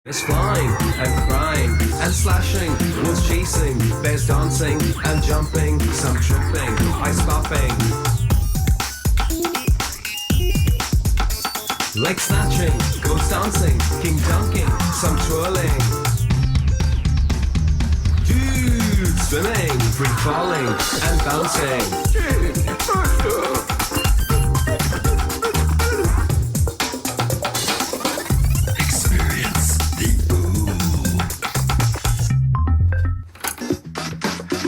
It's flying and crying and slashing, wolves chasing, bears dancing and jumping, some tripping, ice popping, leg snatching, ghost dancing, king dunking, some twirling, dude swimming, free falling and bouncing.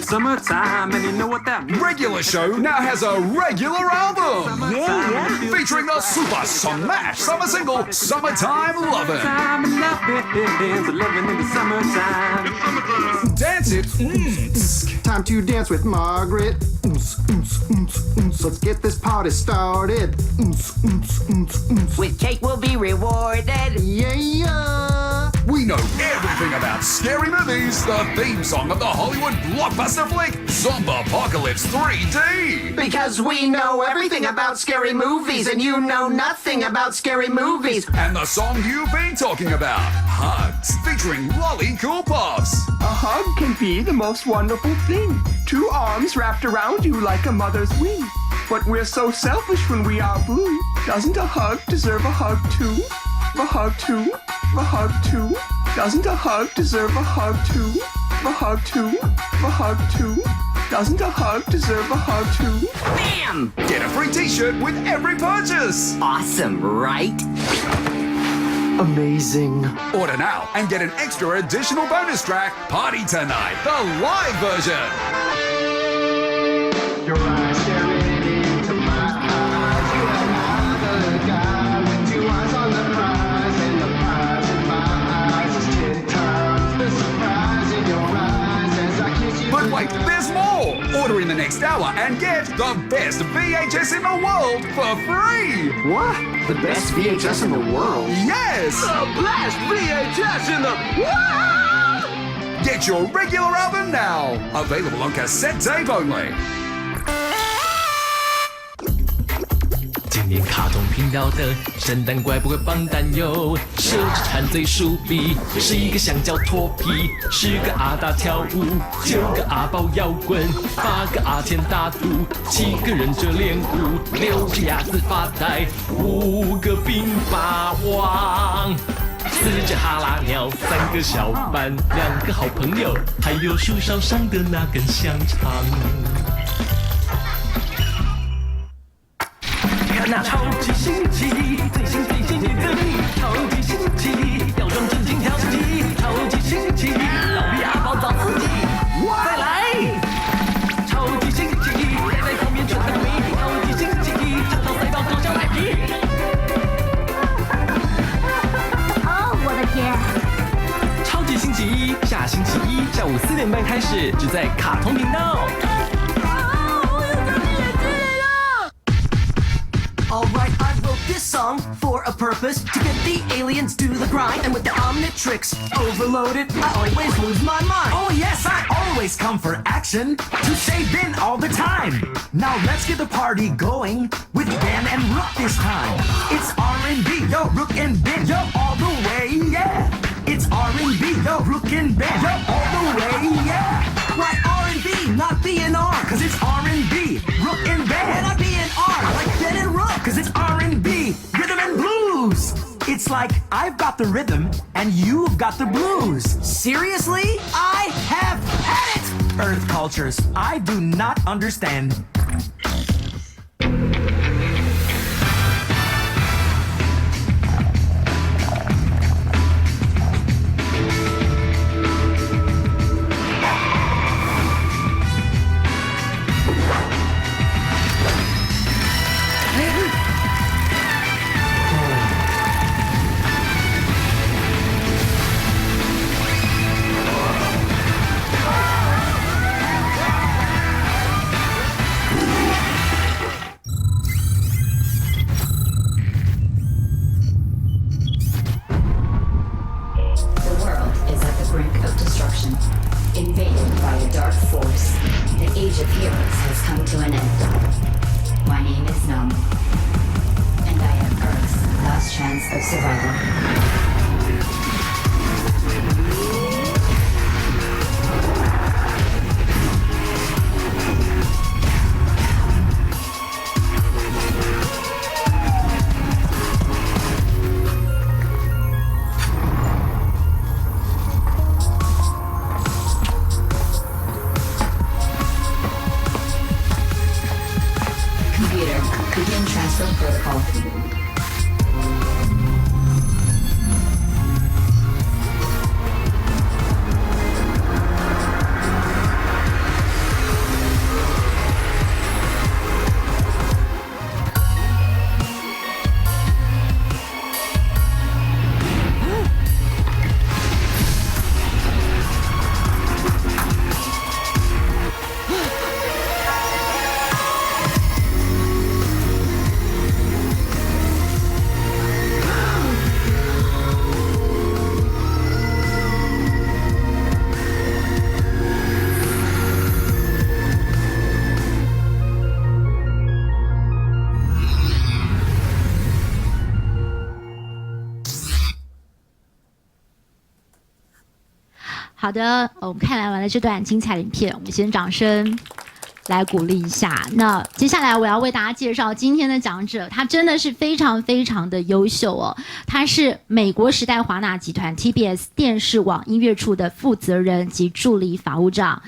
Summertime, and you know what that means. Regular Show now has a regular album. Yeah. Featuring the super smash summer single, Summertime Lovin'. Time and loving in the summertime. Dance it. Time to dance with Margaret. Let's get this party started. With cake we'll be rewarded. Yeah. We know everything about scary movies. The theme song of the Hollywood blockbuster flick, Zombopocalypse 3D. Because we know everything about scary movies, and you know nothing about scary movies. And the song you've been talking about, Hugs, featuring Lolly Cool Puffs. A hug can be the most wonderful thing. 2 arms wrapped around you like a mother's wing. But we're so selfish when we are blue. Doesn't a hug deserve a hug too? A hug too? A hug too? Doesn't a hug deserve a hug too? A hug too? A hug too? Doesn't a hug deserve a hug too? Bam! Get a free t-shirt with every purchase. Awesome, right? Amazing. Order now and get an extra additional bonus track, Party Tonight, the live version. Your eyes staring into my eyes. You another guy with 2 eyes on the prize, and the prize in my eyes is 10 times the surprise in your eyes as I kiss you. But wait, there's more. Order in the next hour and get the best VHS in the world for free. What? The best VHS in the world? Yes. The best VHS in the world! Get your regular album now. Available on cassette tape only. 今年卡通频道的圣诞怪不怪帮担忧，设置馋嘴鼠笔，11个香蕉脱皮，10个阿达跳舞，9个阿宝摇滚，8个阿天打赌，7个忍者练舞，6只鸭子发呆，5个冰霸王，4只哈拉鸟，3个小班，2个好朋友，还有树梢上的那根香肠。那超级星期，最新节的超级星期，要装正经调戏，超级星期，老比阿宝找自己，再来，超级星期，待在旁边吹大米，超级星期，长到赛道高脚奶皮。哦，我的天！超级星期1，下星期1下午4点半开始，只在卡通频道。Alright, I wrote this song for a purpose, to get the aliens to the grind, and with the Omnitrix overloaded, I always lose my mind. Oh yes, I always come for action, to save Ben all the time. Now let's get the party going, with Ben and Rook this time. It's R&B, yo, Rook and Ben, yo, all the way, yeah. It's R&B, yo, Rook and Ben, yo, all the way, yeah. Why R&B, not B&R, cause it's R&B, Rook and Ben. Why not B&R, like Ben and Rook, cause it's R&B, rhythm and blues. It's like I've got the rhythm and you've got the blues. Seriously? I have had it! Earth cultures, I do not understand. Invaded by a dark force, the age of heroes has come to an end. My name is Numb, and I am Earth's last chance of survival. 好的，我们看完了这段精彩的影片，我们先掌声来鼓励一下。那接下来我要为大家介绍今天的讲者，他真的是非常非常的优秀哦。他是美国时代华纳集团 TBS 电视网音乐处的负责人及助理法务长。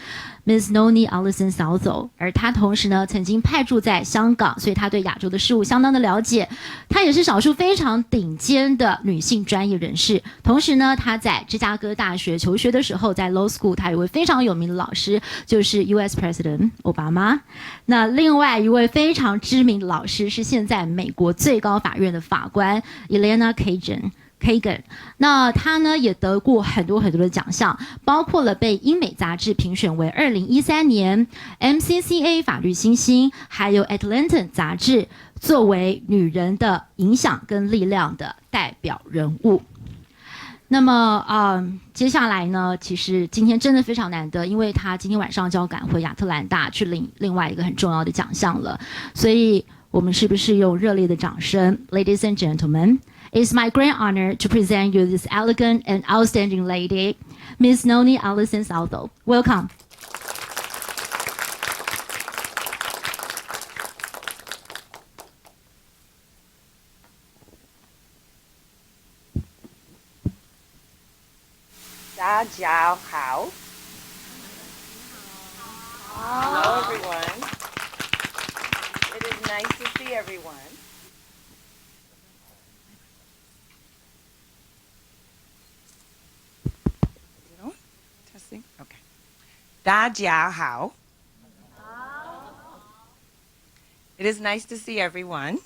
Ms. Noni Allison Southall， 而她同时呢曾经派驻在香港，所以她对亚洲的事务相当的了解。她也是少数非常顶尖的女性专业人士。同时呢，她在芝加哥大学求学的时候，在 Law School， 她有一位非常有名的老师，就是 U.S. President 奥巴马。那另外一位非常知名的老师是现在美国最高法院的法官 Elena Kagan， 那他呢也得过很多很多的奖项，包括了被英美杂志评选为2013年 MCCA 法律新星，还有 Atlantic 杂志作为女人的影响跟力量的代表人物。那么接下来呢，其实今天真的非常难得，因为他今天晚上就要赶回亚特兰大去领另外一个很重要的奖项了，所以我们是不是用热烈的掌声 Ladies and gentlemen，It's my great honor to present you this elegant and outstanding lady, Ms. Noni Allison Southall. Welcome. 大家好。Hello, everyone. It is nice to see everyone. Okay. 大家好. It is nice to see everyone.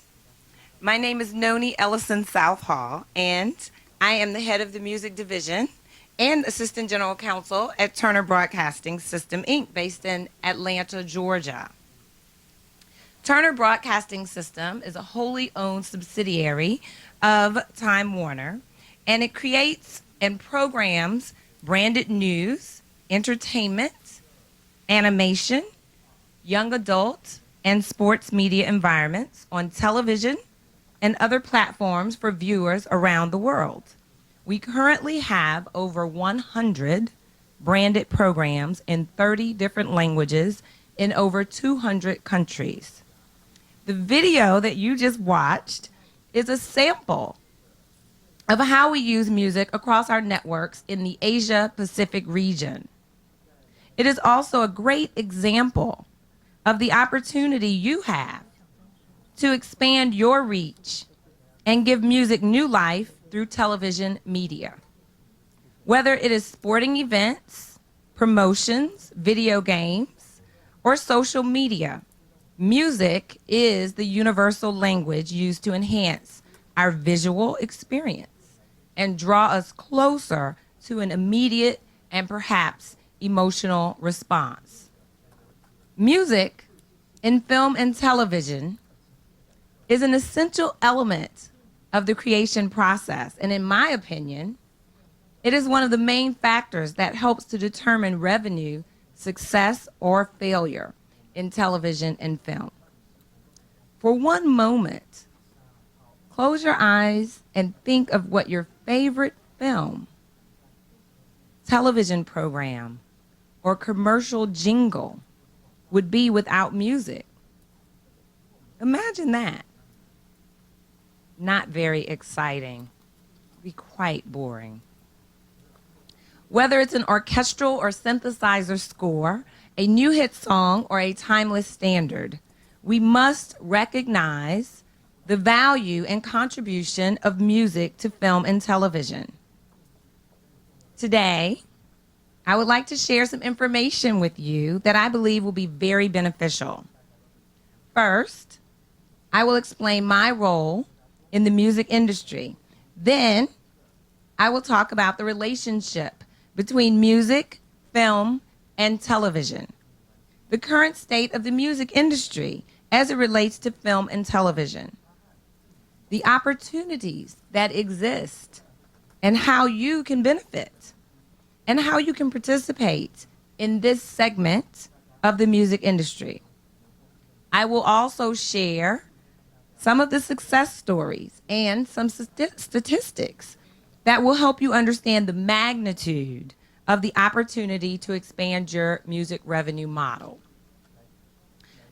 My name is Noni Ellison Southall, and I am the head of the music division and assistant general counsel at Turner Broadcasting System, Inc., based in Atlanta, Georgia. Turner Broadcasting System is a wholly owned subsidiary of Time Warner, and it creates and programs branded news, entertainment, animation, young adult, and sports media environments on television and other platforms for viewers around the world. We currently have over 100 branded programs in 30 different languages in over 200 countries. The video that you just watched is a sample of how we use music across our networks in the Asia-Pacific region. It is also a great example of the opportunity you have to expand your reach and give music new life through television media. Whether it is sporting events, promotions, video games, or social media, music is the universal language used to enhance our visual experience and draw us closer to an immediate and perhaps emotional response. Music in film and television is an essential element of the creation process, and in my opinion, it is one of the main factors that helps to determine revenue, success, or failure in television and film. For one moment, close your eyes and think of what your favorite film, television program, or commercial jingle would be without music. Imagine that. Not very exciting. Be quite boring. Whether it's an orchestral or synthesizer score, a new hit song, or a timeless standard, we must recognize the value and contribution of music to film and television. Today, I would like to share some information with you that I believe will be very beneficial. First, I will explain my role in the music industry. Then, I will talk about the relationship between music, film, and television, the current state of the music industry as it relates to film and television, the opportunities that exist, and how you can benefit, and how you can participate in this segment of the music industry. I will also share some of the success stories and some statistics that will help you understand the magnitude of the opportunity to expand your music revenue model.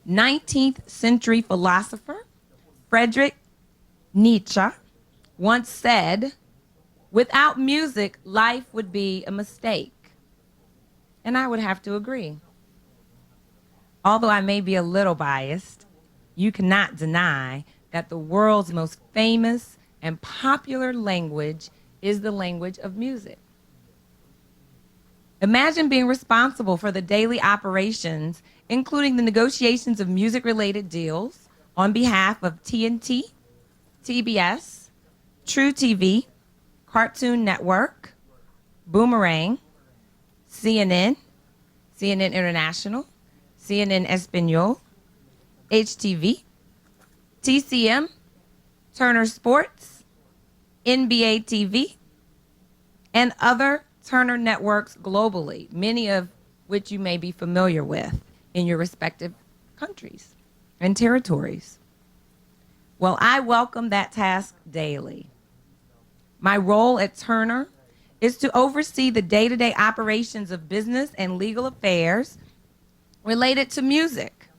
19th century philosopher Friedrich Nietzsche once said, "Without music, life would be a mistake." And I would have to agree. Although I may be a little biased, you cannot deny that the world's most famous and popular language is the language of music. Imagine being responsible for the daily operations, including the negotiations of music-related deals on behalf of TNT, TBS, True TV, Cartoon Network, Boomerang, CNN, CNN International, CNN Espanol, HTV, TCM, Turner Sports, NBA TV, and other Turner networks globally, many of which you may be familiar with in your respective countries and territories. Well, I welcome that task daily. My role at Turner is to oversee the day-to-day operations of business and legal affairs related to music,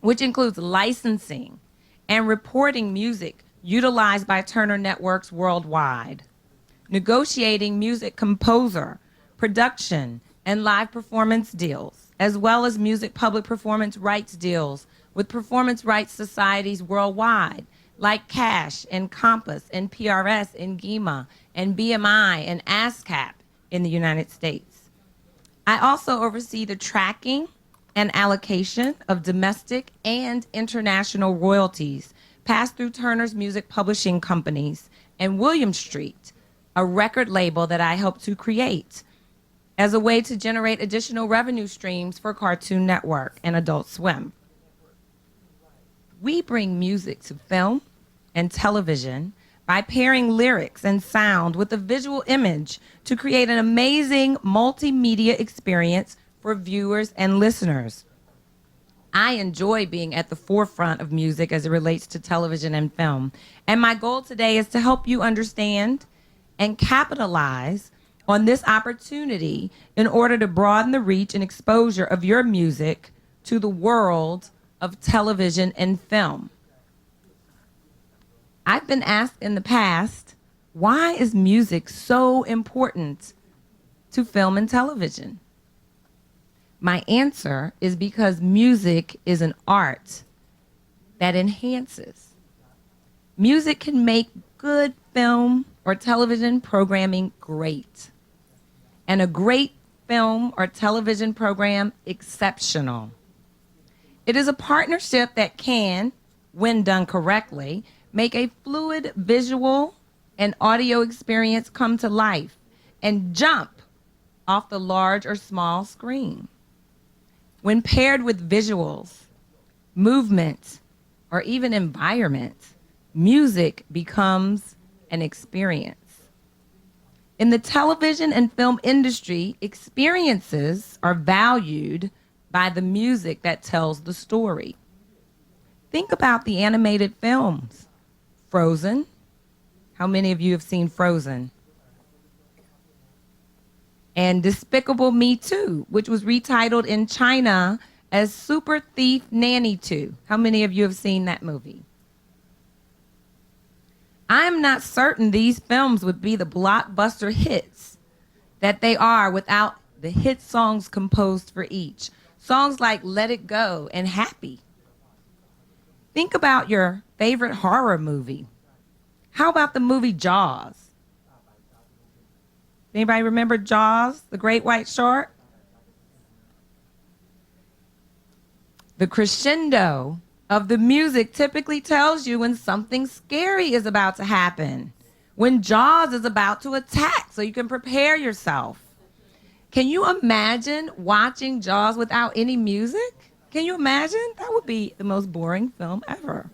which includes licensing and reporting music utilized by Turner networks worldwide, negotiating music composer, production, and live performance deals, as well as music public performance rights deals with performance rights societies worldwide, like CASH and Compass and PRS and GEMA and BMI and ASCAP in the United States. I also oversee the tracking and allocation of domestic and international royalties passed through Turner's music publishing companies and William Street, a record label that I helped to create as a way to generate additional revenue streams for Cartoon Network and Adult Swim. We bring music to film and television by pairing lyrics and sound with a visual image to create an amazing multimedia experience for viewers and listeners. I enjoy being at the forefront of music as it relates to television and film, and my goal today is to help you understand and capitalize on this opportunity in order to broaden the reach and exposure of your music to the world of television and film. I've been asked in the past, why is music so important to film and television? My answer is because music is an art that enhances. Music can make good film or television programming great, and a great film or television program exceptional. It is a partnership that can, when done correctly, make a fluid visual and audio experience come to life and jump off the large or small screen. When paired with visuals, movement, or even environment, music becomes an experience. In the television and film industry, experiences are valued by the music that tells the story. Think about the animated films. Frozen. How many of you have seen Frozen? And Despicable Me 2, which was retitled in China as Super Thief Nanny 2. How many of you have seen that movie? I'm not certain these films would be the blockbuster hits that they are without the hit songs composed for each. Songs like Let It Go and Happy. Think about your favorite horror movie. How about the movie Jaws? Anybody remember Jaws, the Great White Shark? The crescendo of the music typically tells you when something scary is about to happen, when Jaws is about to attack, so you can prepare yourself. Can you imagine watching Jaws without any music? Can you imagine? That would be the most boring film ever.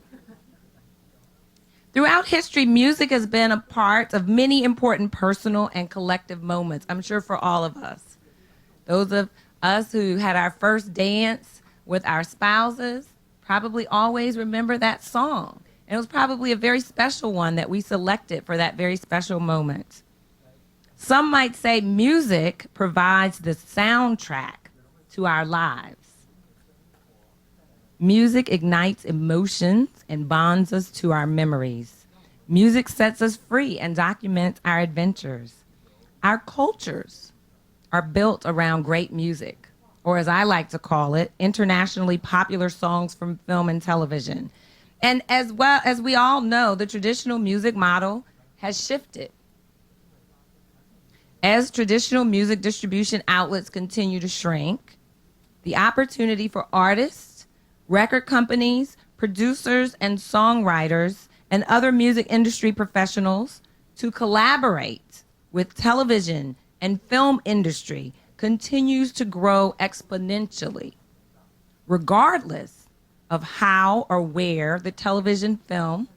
Throughout history, music has been a part of many important personal and collective moments, I'm sure for all of us. Those of us who had our first dance with our spouses probably always remember that song. And it was probably a very special one that we selected for that very special moment. Some might say music provides the soundtrack to our lives. Music ignites emotions and bonds us to our memories. Music sets us free and documents our adventures. Our cultures are built around great music, or as I like to call it, internationally popular songs from film and television. And as well as we all know, the traditional music model has shifted. As traditional music distribution outlets continue to shrink, the opportunity for artists, record companies, producers, and songwriters, and other music industry professionals to collaborate with television and film industry continues to grow exponentially, regardless of how or where the television, film,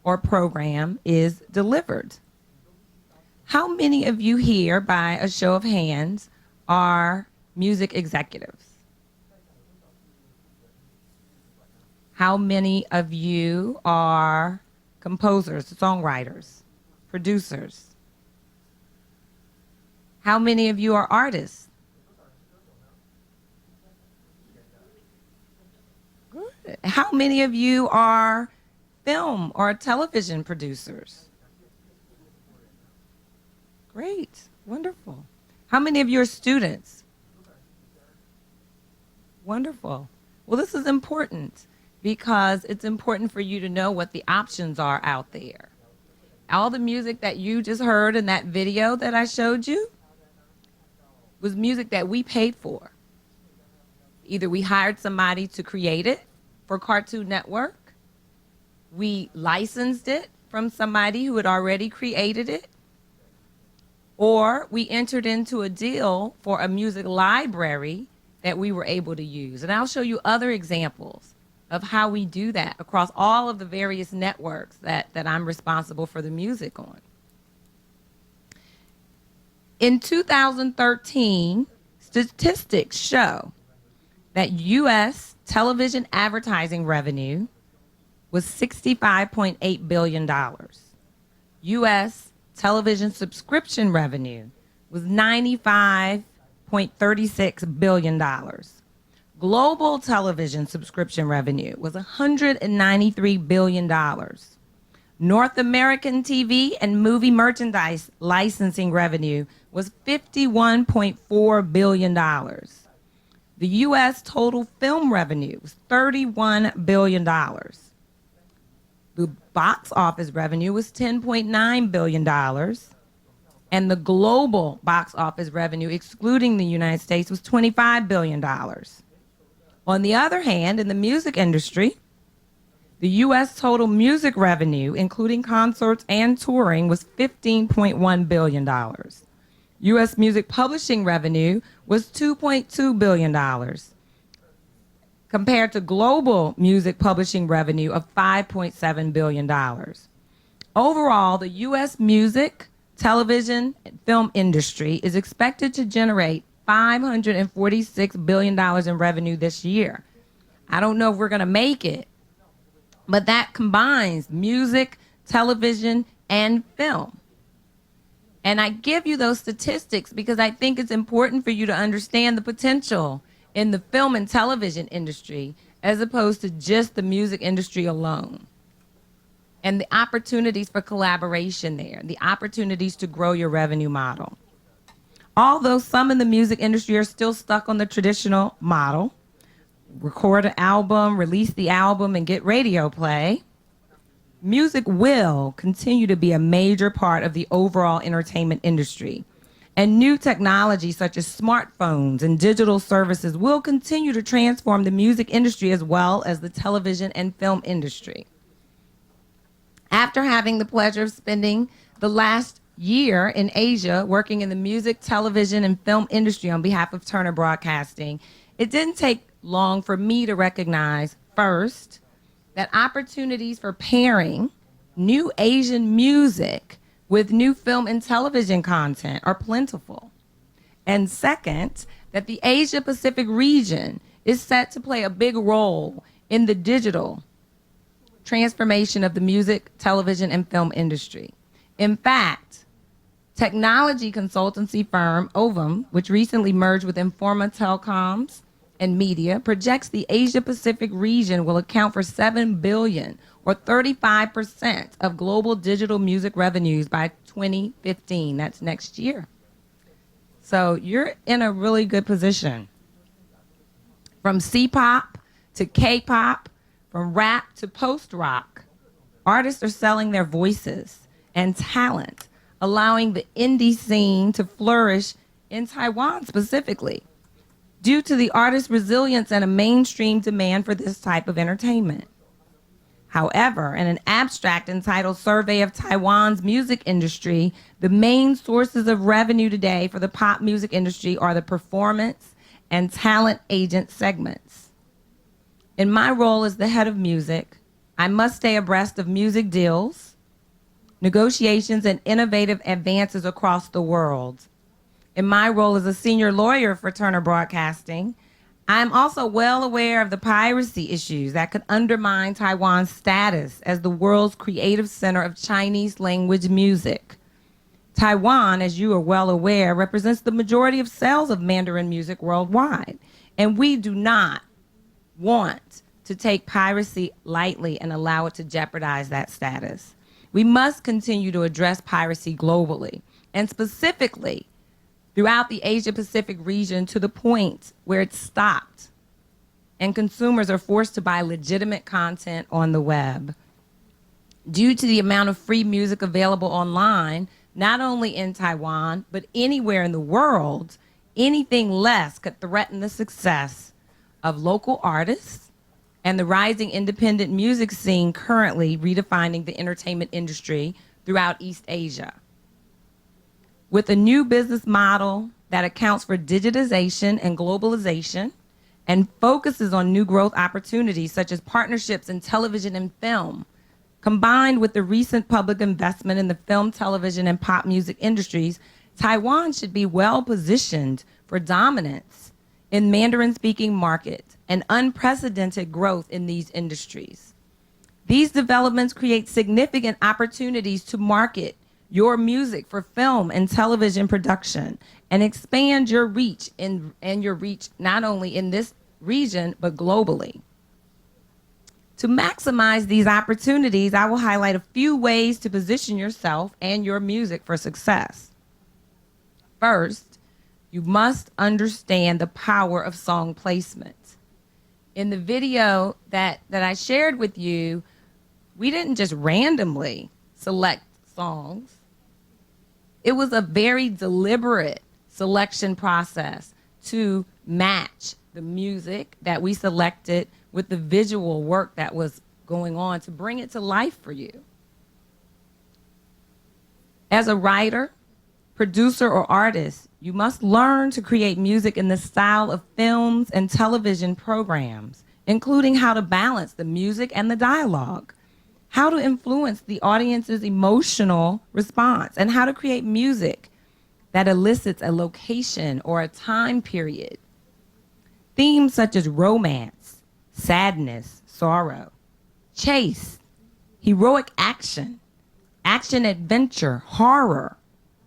or program is delivered. How many of you here, by a show of hands, are music executives? How many of you are composers, songwriters, producers? How many of you are artists? Good. How many of you are film or television producers? Great, wonderful. How many of you are students? Wonderful. Well, this is important because it's important for you to know what the options are out there. All the music that you just heard in that video that I showed you was music that we paid for. Either we hired somebody to create it for Cartoon Network, we licensed it from somebody who had already created it, or we entered into a deal for a music library that we were able to use. And I'll show you other examples of how we do that across all of the various networks that I'm responsible for the music on. In 2013, statistics show that U.S. television advertising revenue was $65.8 billion. U.S. television subscription revenue was $95.36 billion. Global television subscription revenue was $193 billion. North American TV and movie merchandise licensing revenue was $51.4 billion. The U.S. total film revenue was $31 billion. The box office revenue was $10.9 billion. And the global box office revenue, excluding the United States, was $25 billion. On the other hand, in the music industry, the U.S. total music revenue, including concerts and touring, was $15.1 billion. U.S. music publishing revenue was $2.2 billion, compared to global music publishing revenue of $5.7 billion. Overall, the U.S. music, television, and film industry is expected to generate $546 billion in revenue this year. I don't know if we're going to make it, but that combines music, television, and film. And I give you those statistics because I think it's important for you to understand the potential in the film and television industry as opposed to just the music industry alone. And the opportunities for collaboration there, the opportunities to grow your revenue model. Although some in the music industry are still stuck on the traditional model, record an album, release the album, and get radio play, music will continue to be a major part of the overall entertainment industry. And new technologies such as smartphones and digital services will continue to transform the music industry as well as the television and film industry. After having the pleasure of spending the last year in Asia working in the music, television, and film industry on behalf of Turner Broadcasting, it didn't take long for me to recognize, first, that opportunities for pairing new Asian music with new film and television content are plentiful. And second, that the Asia Pacific region is set to play a big role in the digital transformation of the music, television, and film industry. In fact, Technology consultancy firm Ovum, which recently merged with Informa Telecoms and Media, projects the Asia-Pacific region will account for $7 billion, or 35% of global digital music revenues by 2015. That's next year. So you're in a really good position. From C-pop to K-pop, from rap to post-rock, artists are selling their voices and talent, allowing the indie scene to flourish in Taiwan specifically, due to the artist's resilience and a mainstream demand for this type of entertainment. However, in an abstract entitled Survey of Taiwan's Music Industry, the main sources of revenue today for the pop music industry are the performance and talent agent segments. In my role as the head of music, I must stay abreast of music deals, negotiations, and innovative advances across the world. In my role as a senior lawyer for Turner Broadcasting, I'm also well aware of the piracy issues that could undermine Taiwan's status as the world's creative center of Chinese language music. Taiwan, as you are well aware, represents the majority of sales of Mandarin music worldwide, and we do not want to take piracy lightly and allow it to jeopardize that status. We must continue to address piracy globally, and specifically throughout the Asia-Pacific region to the point where it's stopped and consumers are forced to buy legitimate content on the web. Due to the amount of free music available online, not only in Taiwan, but anywhere in the world, anything less could threaten the success of local artists and the rising independent music scene currently redefining the entertainment industry throughout East Asia. With a new business model that accounts for digitization and globalization and focuses on new growth opportunities such as partnerships in television and film, combined with the recent public investment in the film, television, and pop music industries, Taiwan should be well positioned for dominance in Mandarin-speaking markets and unprecedented growth in these industries. These developments create significant opportunities to market your music for film and television production and expand your reach and your reach not only in this region, but globally. To maximize these opportunities, I will highlight a few ways to position yourself and your music for success. First, you must understand the power of song placement. In the video that I shared with you, we didn't just randomly select songs. It was a very deliberate selection process to match the music that we selected with the visual work that was going on to bring it to life for you. As a writer, producer, or artist, you must learn to create music in the style of films and television programs, including how to balance the music and the dialogue, how to influence the audience's emotional response, and how to create music that elicits a location or a time period. Themes such as romance, sadness, sorrow, chase, heroic action, action-adventure, horror,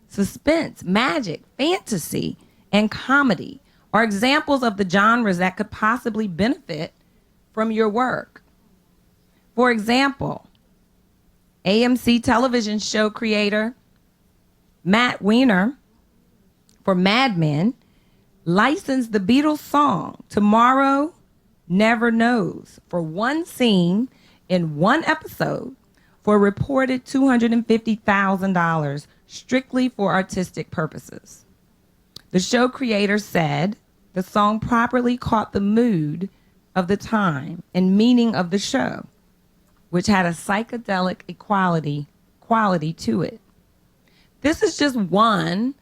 suspense, magic, fantasy, and comedy are examples of the genres that could possibly benefit from your work. For example, AMC television show creator Matt Weiner for Mad Men licensed the Beatles song Tomorrow Never Knows for one scene in one episode for a reported $250,000 strictly for artistic purposes. The show creator said the song properly caught the mood of the time and meaning of the show, which had a psychedelic quality to it. This is just one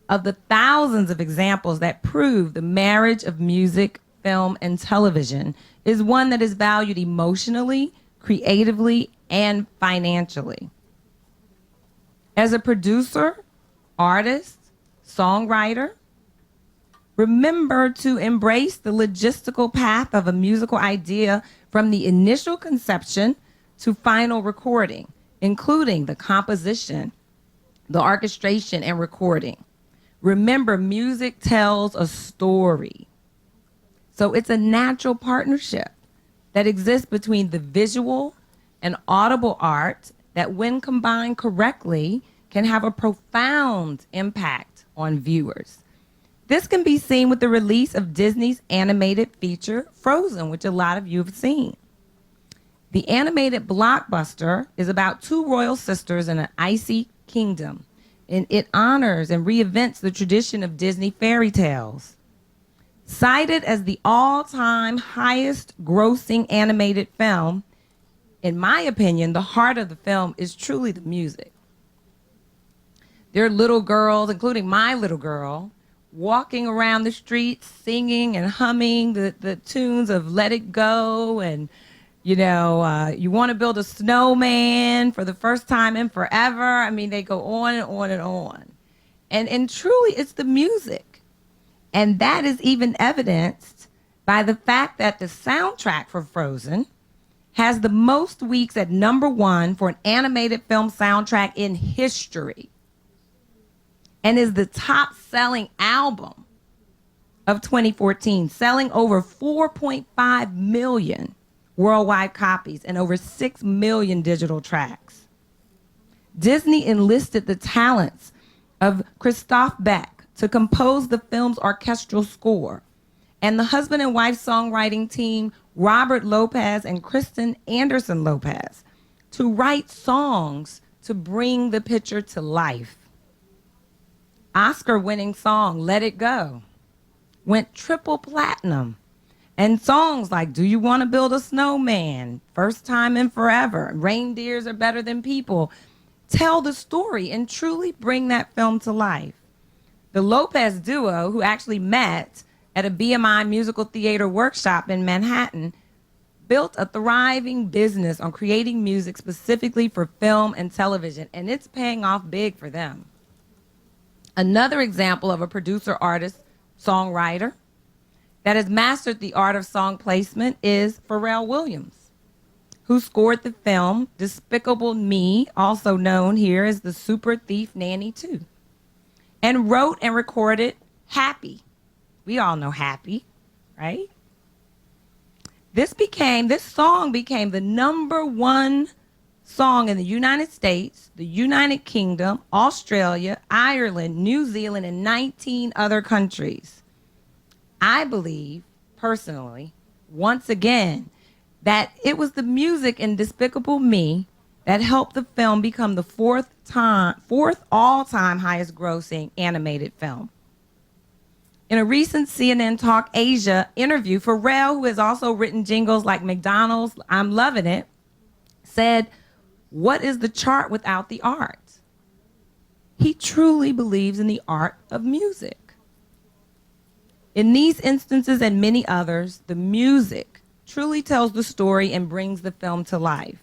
of the thousands of examples that prove the marriage of music, film, and television is one that is valued emotionally, creatively, and financially. As a producer, artist, songwriter, remember to embrace the logistical path of a musical idea from the initial conception to final recording, including the composition the orchestration and recording. Remember, music tells a story. So it's a natural partnership that exists between the visual and audible art that, when combined correctly, can have a profound impact on viewers. This can be seen with the release of Disney's animated feature, Frozen, which a lot of you have seen. The animated blockbuster is about two royal sisters in an icy kingdom, and it honors and reinvents the tradition of Disney fairy tales. Cited as the all-time highest grossing animated film, in my opinion, the heart of the film is truly the music. There are little girls, including my little girl, walking around the streets singing and humming the tunes of Let It Go and, you want to build a snowman for the first time in forever. I mean, they go on and on and on. And truly, it's the music. And that is even evidenced by the fact that the soundtrack for Frozen has the most weeks at #1 for an animated film soundtrack in history, and is the top-selling album of 2014, selling over 4.5 million worldwide copies and over 6 million digital tracks. Disney enlisted the talents of Christophe Beck to compose the film's orchestral score, and the husband and wife songwriting team, Robert Lopez and Kristen Anderson Lopez, to write songs to bring the picture to life. Oscar-winning song, Let It Go, went triple platinum. And songs like Do You Want to Build a Snowman, First Time in Forever, Reindeers Are Better Than People, tell the story and truly bring that film to life. The Lopez duo, who actually met at a BMI musical theater workshop in Manhattan, built a thriving business on creating music specifically for film and television, and it's paying off big for them. Another example of a producer, artist, songwriter that has mastered the art of song placement is Pharrell Williams, who scored the film Despicable Me, also known here as The Super Thief Nanny 2, and wrote and recorded Happy. We all know Happy, right? This song became the #1 song in the United States, the United Kingdom, Australia, Ireland, New Zealand, and 19 other countries. I believe, personally, once again, that it was the music in Despicable Me that helped the film become the fourth all-time highest grossing animated film. In a recent CNN Talk Asia interview, Pharrell, who has also written jingles like McDonald's, I'm Loving It, said, "What is the chart without the art?" He truly believes in the art of music. In these instances and many others, the music truly tells the story and brings the film to life.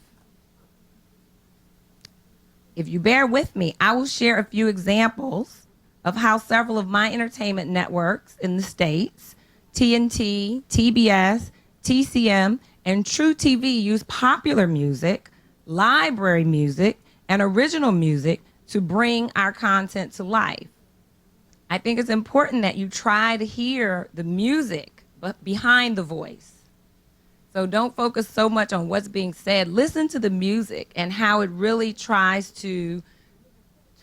If you bear with me, I will share a few examples of how several of my entertainment networks in the States, TNT, TBS, TCM, and True TV, use popular music, library music, and original music to bring our content to life. I think it's important that you try to hear the music behind the voice. So don't focus so much on what's being said. Listen to the music and how it really tries to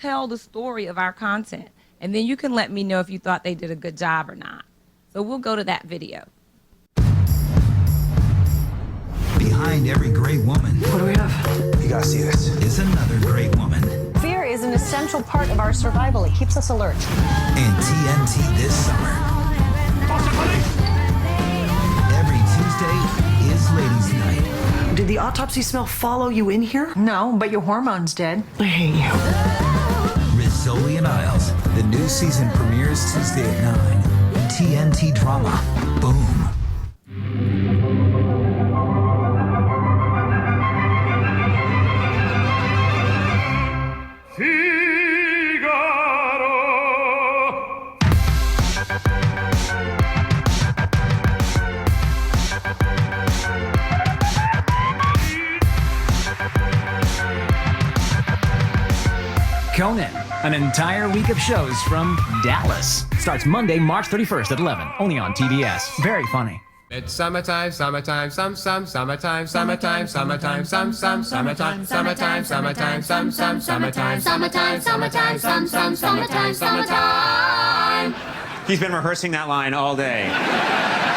tell the story of our content. And then you can let me know if you thought they did a good job or not. So we'll go to that video. Behind every great woman, What do we have? You gotta see this. is another great woman. Fear is an essential part of our survival. It keeps us alert. And TNT this summer. Every Tuesday is Ladies' Night. Did the autopsy smell follow you in here? No, but your hormones did. I hate you. Rizzoli and Isles. The new season premieres Tuesday at 9. TNT drama. Boom. Conan, An entire week of shows from Dallas. Starts Monday, March 31st at 11, only on TBS. Very funny. It's summertime, summertime, summertime, summertime, summertime, summertime, summertime, summertime, summertime, summertime. He's been rehearsing that line all day.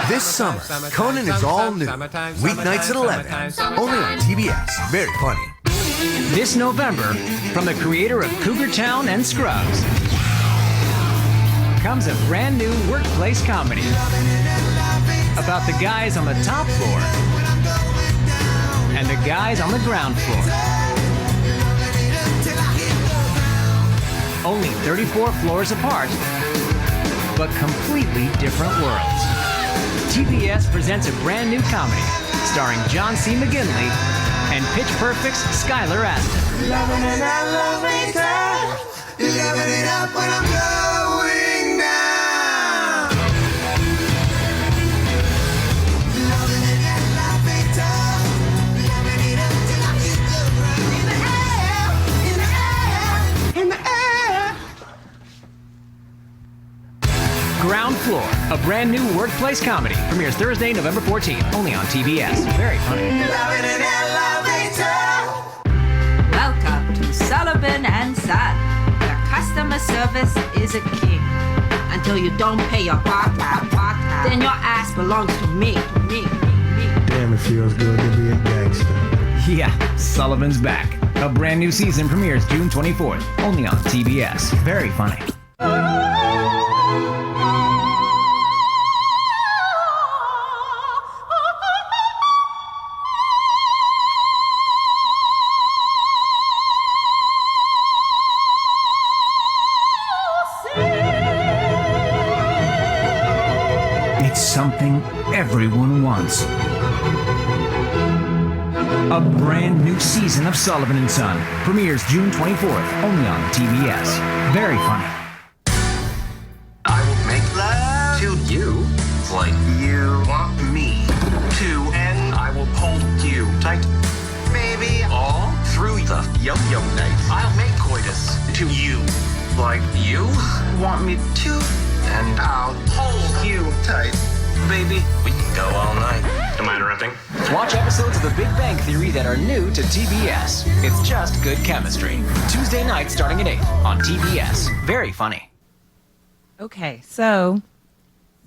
This summer, Conan is all new. Weeknights at 11, only on TBS. Very funny. This November, from the creator of Cougar Town and Scrubs, comes a brand new workplace comedy about the guys on the top floor and the guys on the ground floor. Only 34 floors apart, but completely different worlds. TBS presents a brand new comedy starring John C. McGinley and Pitch Perfect's Skylar Astin. Loving an elevator, living it up when I'm going down. Loving an elevator, living it up till I hit the ground. In the air, in the air, in the air. Ground Floor, a brand new workplace comedy, premieres Thursday, November 14th, only on TBS. Very funny. Loving an elevator. Welcome to Sullivan and Son, where customer service is a king. Until you don't pay your part-time, then your ass belongs to me. Damn, it feels good to be a gangster. Yeah, Sullivan's back. A brand new season premieres June 24th, only on TBS. Very funny. It's something everyone wants. A brand new season of Sullivan and Son premieres June 24th, only on TBS. Very funny. I will make love to you like you want me to, and I will hold you tight, baby, all through the yo-yo night. I'll make coitus to you like you want me to, and I'll hold you tight, baby. We can go all night. Am I interrupting? Watch episodes of The Big Bang Theory that are new to TBS. It's just good chemistry. Tuesday night starting at 8 on TBS. Very funny. Okay, so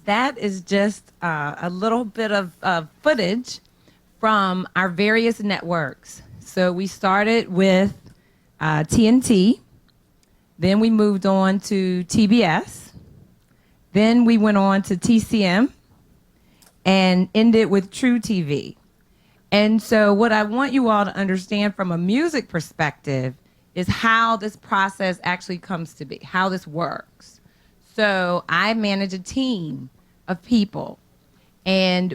that is just a little bit of footage from our various networks. So we started with TNT, then we moved on to TBS, then we went on to TCM, and ended with True TV. And so what I want you all to understand from a music perspective is how this process actually comes to be, how this works. So I manage a team of people, and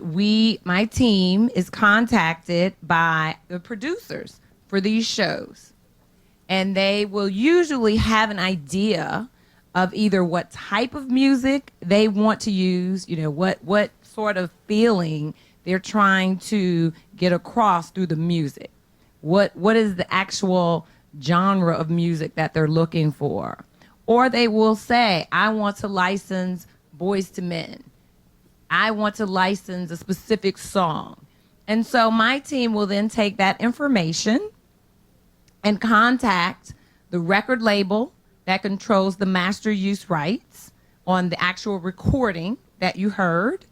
my team is contacted by the producers for these shows. And they will usually have an idea of either what type of music they want to use, what sort of feeling they're trying to get across through the music. What is the actual genre of music that they're looking for? Or they will say, I want to license Boyz II Men. I want to license a specific song. And so my team will then take that information and contact the record label that controls the master use rights on the actual recording that you heard.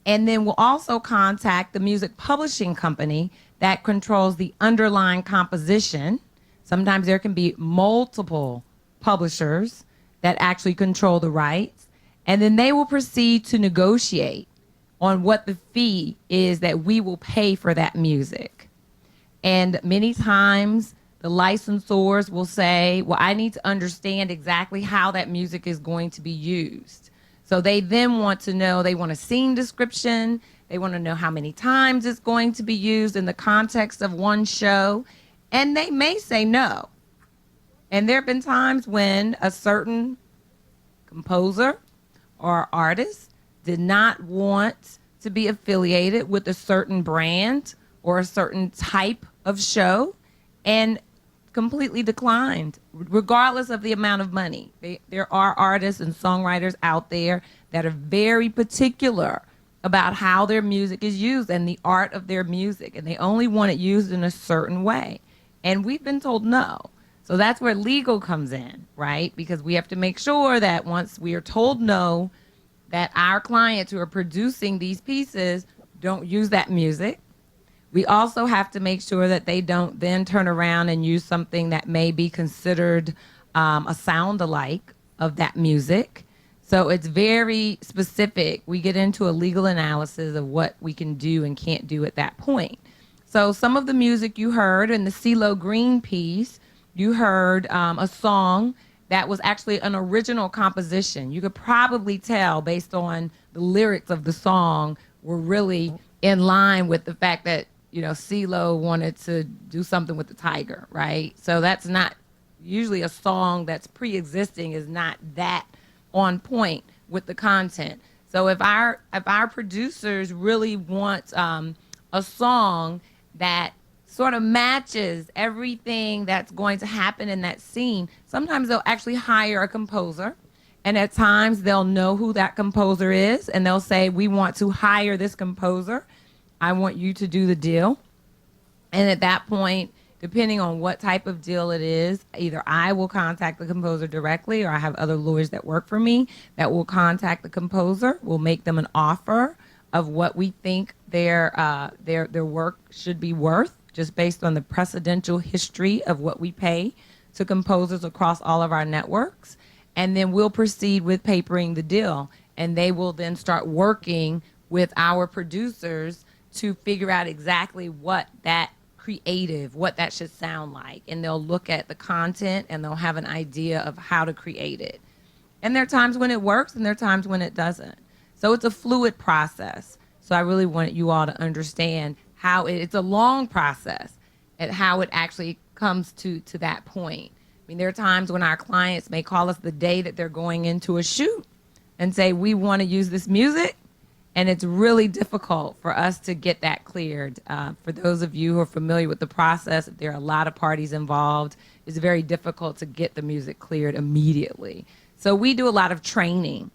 And then we'll also contact the music publishing company that controls the underlying composition. Sometimes there can be multiple publishers that actually control the rights. And then they will proceed to negotiate on what the fee is that we will pay for that music. And many times the licensors will say, well, I need to understand exactly how that music is going to be used. So they then want to know, they want a scene description, they want to know how many times it's going to be used in the context of one show, and they may say no. And there have been times when a certain composer or artist did not want to be affiliated with a certain brand or a certain type of show, and completely declined, regardless of the amount of money. There are artists and songwriters out there that are very particular about how their music is used and the art of their music, and they only want it used in a certain way. And we've been told no. So that's where legal comes in, right? Because we have to make sure that once we are told no, that our clients who are producing these pieces don't use that music. We also have to make sure that they don't then turn around and use something that may be considered a sound alike of that music. So it's very specific. We get into a legal analysis of what we can do and can't do at that point. So some of the music you heard in the CeeLo Green piece, you heard a song that was actually an original composition. You could probably tell based on the lyrics of the song were really in line with the fact that, you know, CeeLo wanted to do something with the tiger, right? So that's not usually a song that's pre-existing is not that on point with the content. So if our producers really want a song that sort of matches everything that's going to happen in that scene, sometimes they'll actually hire a composer, and at times they'll know who that composer is, and they'll say, we want to hire this composer. I want you to do the deal. And at that point, depending on what type of deal it is, either I will contact the composer directly, or I have other lawyers that work for me that will contact the composer. We'll make them an offer of what we think their work should be worth, just based on the precedential history of what we pay to composers across all of our networks. And then we'll proceed with papering the deal. And they will then start working with our producers to figure out exactly what that should sound like. And they'll look at the content and they'll have an idea of how to create it. And there are times when it works and there are times when it doesn't. So it's a fluid process. So I really want you all to understand how it's a long process and how it actually comes to that point. I mean, there are times when our clients may call us the day that they're going into a shoot and say, we want to use this music. And it's really difficult for us to get that cleared. For those of you who are familiar with the process, if there are a lot of parties involved, it's very difficult to get the music cleared immediately. So we do a lot of training.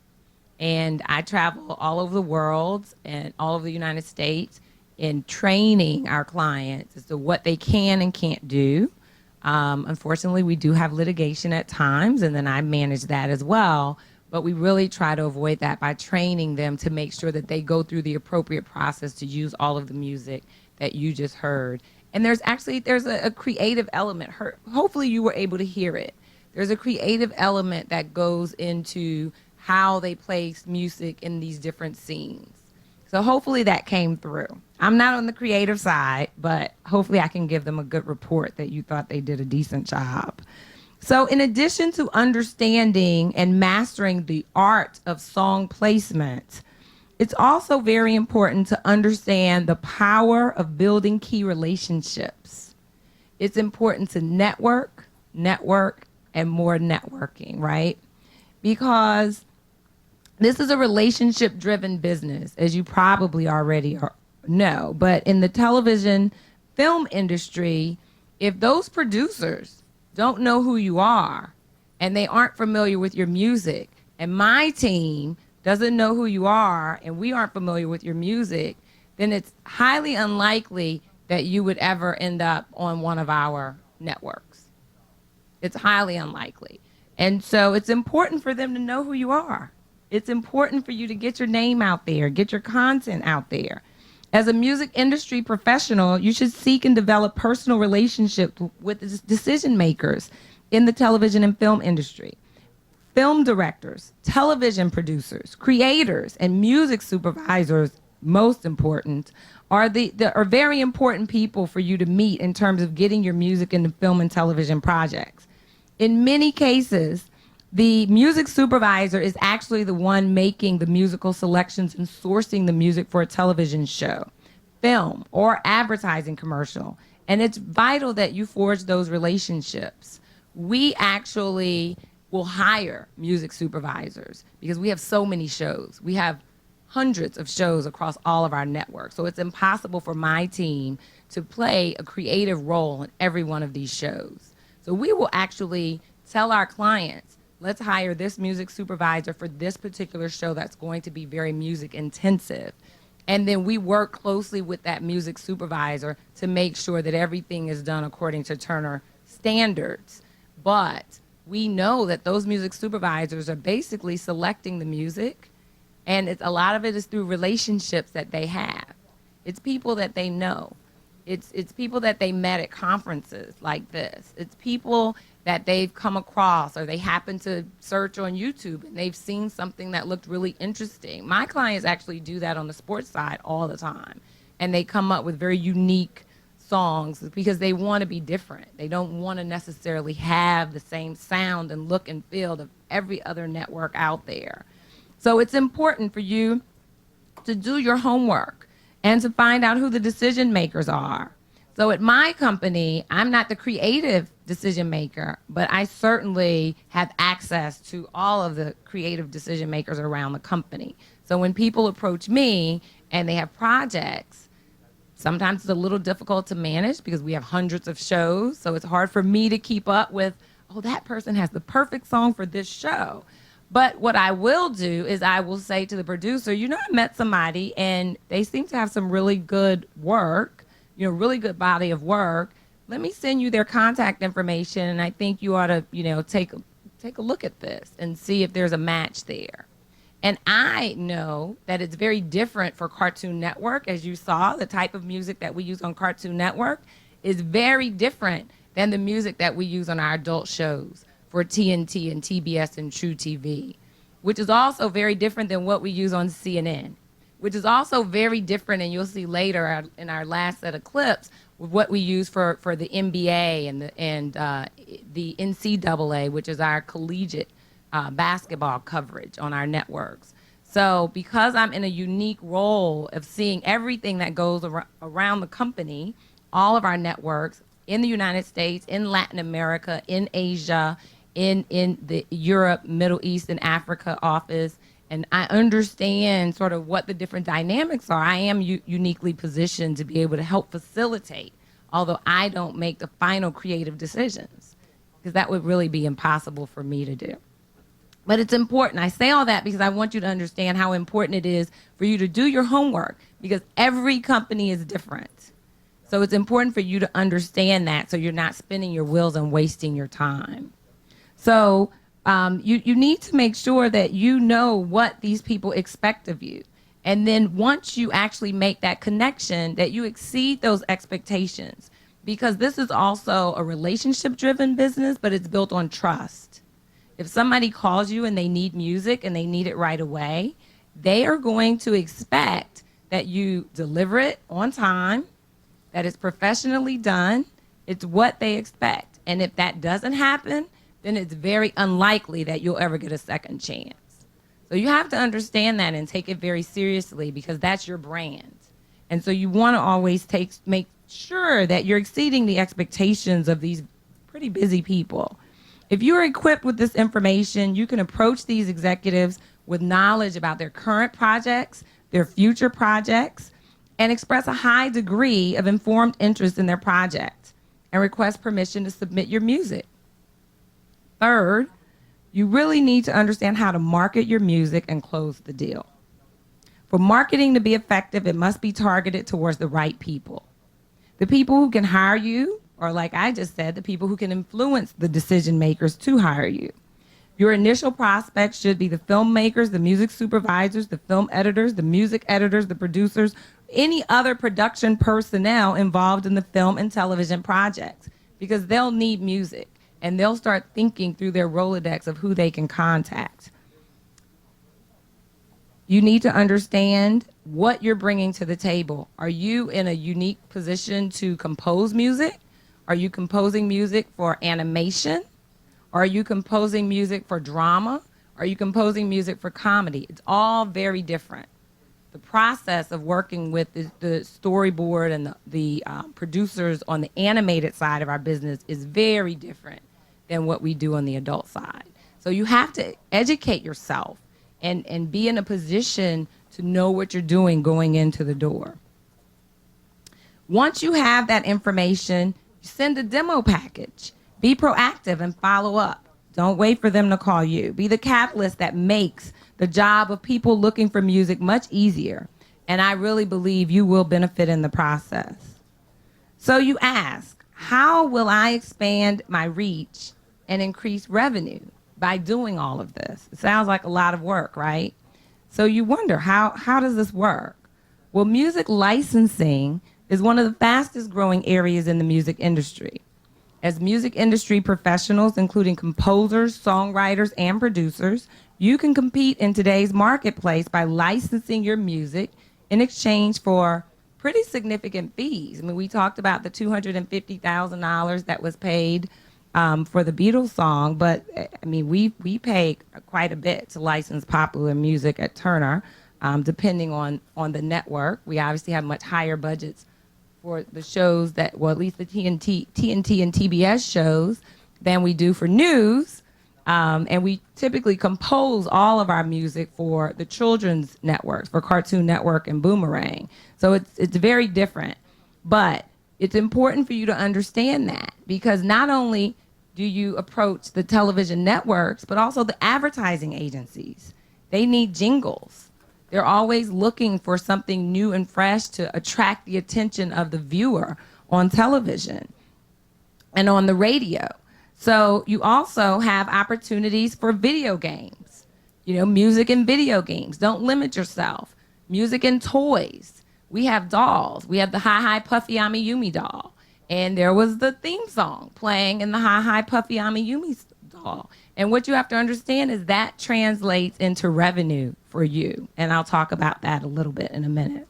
And I travel all over the world and all over the United States in training our clients as to what they can and can't do. Unfortunately, we do have litigation at times, and then I manage that as well. But we really try to avoid that by training them to make sure that they go through the appropriate process to use all of the music that you just heard. And there's a creative element. Hopefully you were able to hear it. There's a creative element that goes into how they place music in these different scenes. So hopefully that came through. I'm not on the creative side, but hopefully I can give them a good report that you thought they did a decent job. So in addition to understanding and mastering the art of song placement, it's also very important to understand the power of building key relationships. It's important to network, and more networking, right? Because this is a relationship-driven business, as you probably already know. But in the television film industry, if those producers don't know who you are and they aren't familiar with your music, and my team doesn't know who you are and we aren't familiar with your music, then it's highly unlikely that you would ever end up on one of our networks. It's highly unlikely. And so it's important for them to know who you are. It's important for you to get your name out there, get your content out there. As a music industry professional, you should seek and develop personal relationships with decision makers in the television and film industry. Film directors, television producers, creators, and music supervisors, most important, are very important people for you to meet in terms of getting your music into film and television projects. In many cases, the music supervisor is actually the one making the musical selections and sourcing the music for a television show, film, or advertising commercial. And it's vital that you forge those relationships. We actually will hire music supervisors because we have so many shows. We have hundreds of shows across all of our networks. So it's impossible for my team to play a creative role in every one of these shows. So we will actually tell our clients, let's hire this music supervisor for this particular show that's going to be very music intensive. And then we work closely with that music supervisor to make sure that everything is done according to Turner standards. But we know that those music supervisors are basically selecting the music, and a lot of it is through relationships that they have. It's people that they know. It's people that they met at conferences like this. It's people that they've come across, or they happen to search on YouTube and they've seen something that looked really interesting. My clients actually do that on the sports side all the time, and they come up with very unique songs because they want to be different. They don't want to necessarily have the same sound and look and feel of every other network out there. So it's important for you to do your homework and to find out who the decision makers are. So at my company, I'm not the creative decision maker, but I certainly have access to all of the creative decision makers around the company. So when people approach me and they have projects, sometimes it's a little difficult to manage because we have hundreds of shows. So it's hard for me to keep up with, oh, that person has the perfect song for this show. But what I will do is I will say to the producer, you know, I met somebody and they seem to have some really good work, you know, really good body of work. Let me send you their contact information, and I think you ought to, you know, take a look at this and see if there's a match there. And I know that it's very different for Cartoon Network. As you saw, the type of music that we use on Cartoon Network is very different than the music that we use on our adult shows for TNT and TBS and True TV, which is also very different than what we use on CNN, which is also very different, and you'll see later in our last set of clips, with what we use for the NBA and the NCAA, which is our collegiate basketball coverage on our networks. So because I'm in a unique role of seeing everything that goes around the company, all of our networks in the United States, in Latin America, in Asia, in the Europe, Middle East, and Africa office, and I understand sort of what the different dynamics are, I am uniquely positioned to be able to help facilitate, although I don't make the final creative decisions, because that would really be impossible for me to do. But it's important. I say all that because I want you to understand how important it is for you to do your homework, because every company is different. So it's important for you to understand that so you're not spinning your wheels and wasting your time. So you need to make sure that you know what these people expect of you. And then once you actually make that connection, that you exceed those expectations, because this is also a relationship-driven business, but it's built on trust. If somebody calls you and they need music and they need it right away, they are going to expect that you deliver it on time, that it's professionally done. It's what they expect. And if that doesn't happen, then it's very unlikely that you'll ever get a second chance. So you have to understand that and take it very seriously, because that's your brand. And so you want to always make sure that you're exceeding the expectations of these pretty busy people. If you're equipped with this information, you can approach these executives with knowledge about their current projects, their future projects, and express a high degree of informed interest in their project and request permission to submit your music. Third, you really need to understand how to market your music and close the deal. For marketing to be effective, it must be targeted towards the right people. The people who can hire you, or like I just said, the people who can influence the decision makers to hire you. Your initial prospects should be the filmmakers, the music supervisors, the film editors, the music editors, the producers, any other production personnel involved in the film and television projects, because they'll need music and they'll start thinking through their Rolodex of who they can contact. You need to understand what you're bringing to the table. Are you in a unique position to compose music? Are you composing music for animation? Are you composing music for drama? Are you composing music for comedy? It's all very different. The process of working with the storyboard and the producers on the animated side of our business is very different than what we do on the adult side. So you have to educate yourself and be in a position to know what you're doing going into the door. Once you have that information, you send a demo package, Be proactive and follow up. Don't wait for them to call you. Be the catalyst that makes the job of people looking for music much easier. And I really believe you will benefit in the process. So you ask, how will I expand my reach and increase revenue by doing all of this? It sounds like a lot of work, right? So you wonder, how does this work? Well, music licensing is one of the fastest growing areas in the music industry. As music industry professionals, including composers, songwriters, and producers, you can compete in today's marketplace by licensing your music in exchange for pretty significant fees. I mean, we talked about the $250,000 that was paid for the Beatles song, but I mean, we pay quite a bit to license popular music at Turner, depending on the network. We obviously have much higher budgets for the shows that, well, at least the TNT and TBS shows than we do for news. And we typically compose all of our music for the children's networks, for Cartoon Network and Boomerang. So it's very different. But it's important for you to understand that, because not only do you approach the television networks, but also the advertising agencies. They need jingles. They're always looking for something new and fresh to attract the attention of the viewer on television and on the radio. So you also have opportunities for video games, music and video games. Don't limit yourself. Music and toys. We have dolls. We have the Hi Hi Puffy Amiyumi doll. And there was the theme song playing in the Hi Hi Puffy Amiyumi doll. And what you have to understand is that translates into revenue for you. And I'll talk about that a little bit in a minute.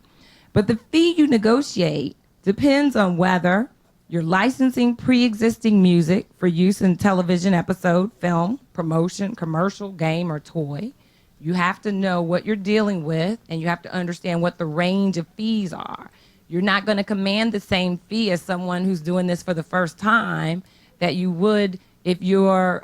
But the fee you negotiate depends on whether you're licensing pre-existing music for use in television episode, film, promotion, commercial, game, or toy. You have to know what you're dealing with, and you have to understand what the range of fees are. You're not going to command the same fee as someone who's doing this for the first time that you would if you're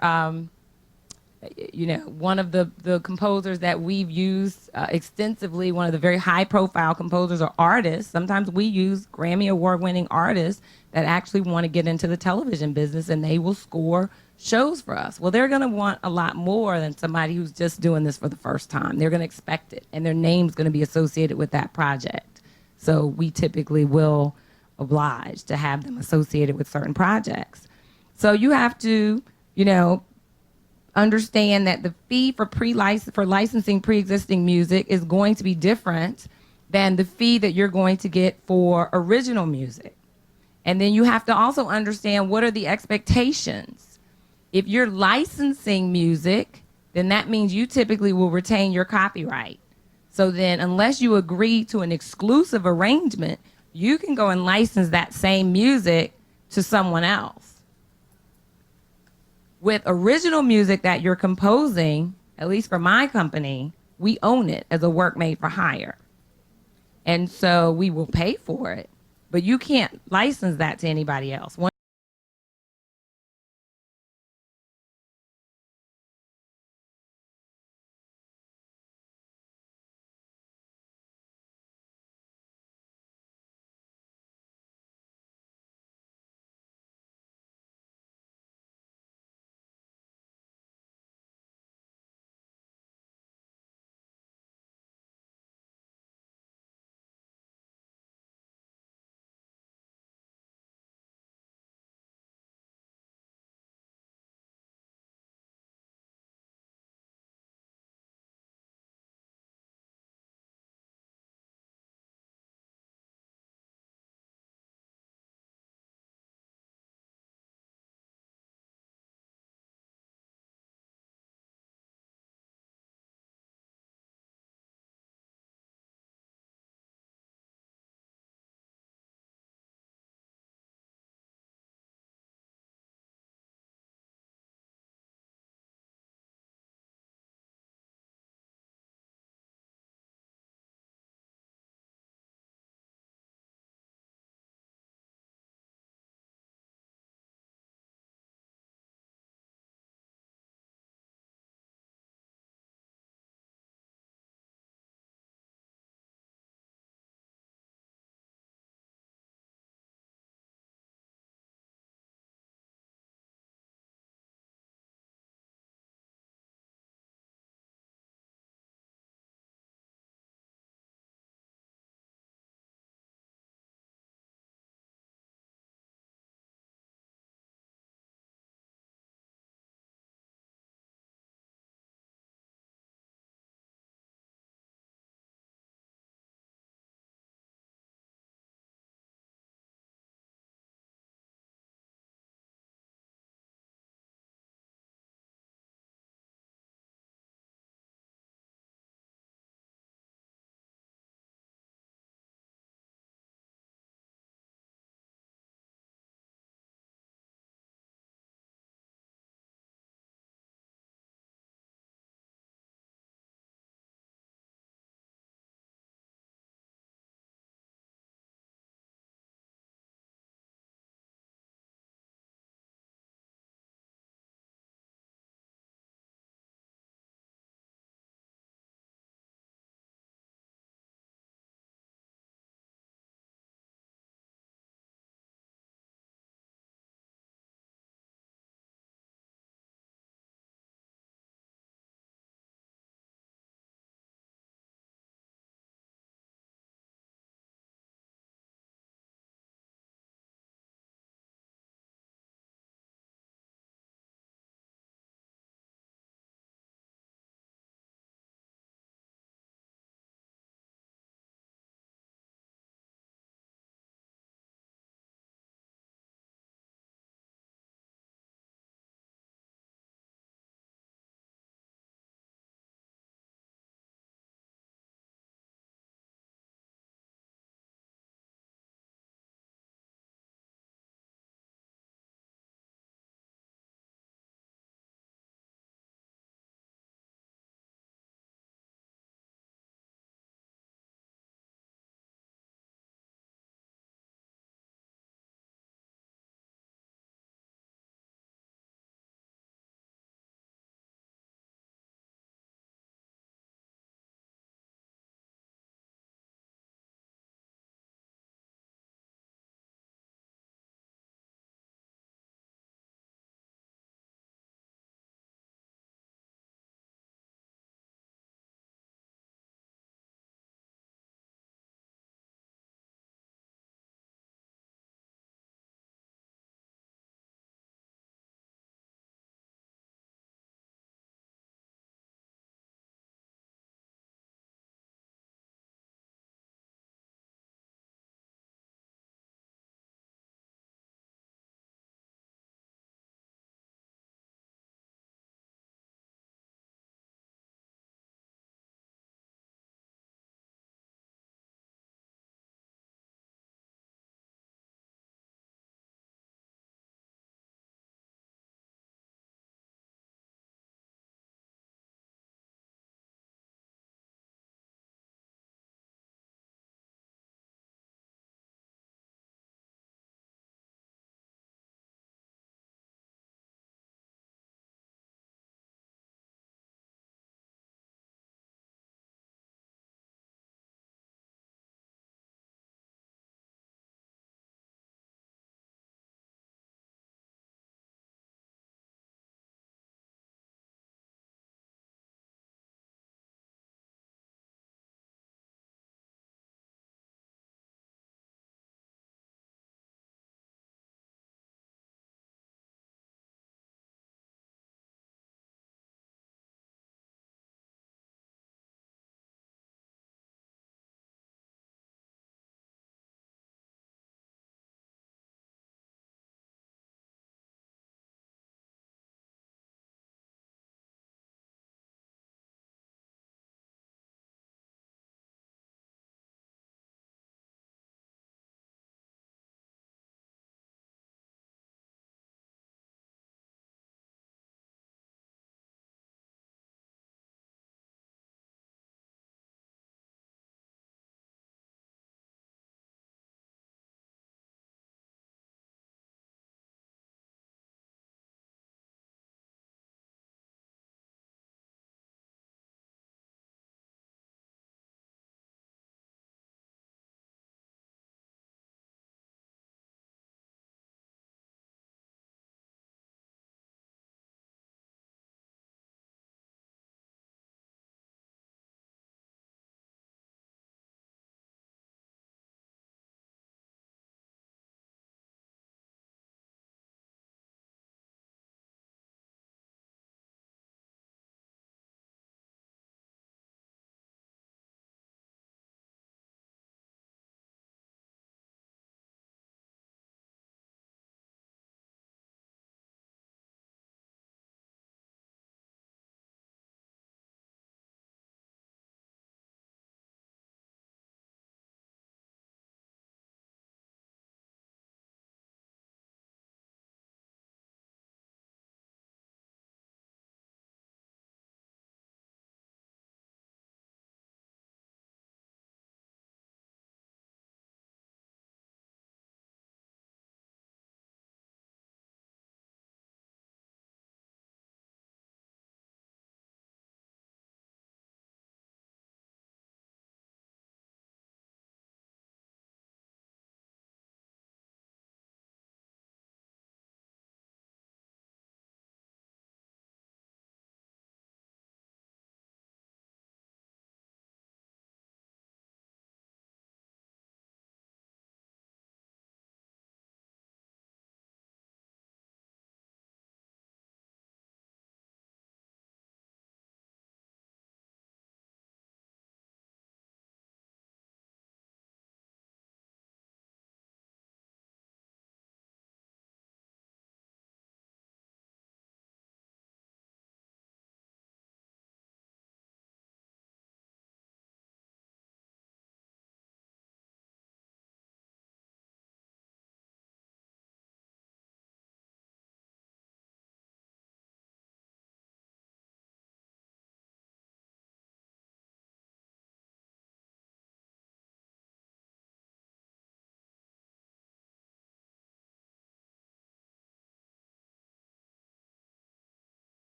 one of the composers that we've used extensively, one of the very high-profile composers or artists. Sometimes we use Grammy Award-winning artists that actually want to get into the television business, and they will score shows for us. Well, they're going to want a lot more than somebody who's just doing this for the first time. They're going to expect it, and their name's going to be associated with that project. So we typically will oblige to have them associated with certain projects. So you have to, understand that the fee for licensing pre-existing music is going to be different than the fee that you're going to get for original music. And then you have to also understand what are the expectations. If you're licensing music, then that means you typically will retain your copyright. So then unless you agree to an exclusive arrangement, you can go and license that same music to someone else. With original music that you're composing, at least for my company, we own it as a work made for hire. And so we will pay for it, but you can't license that to anybody else.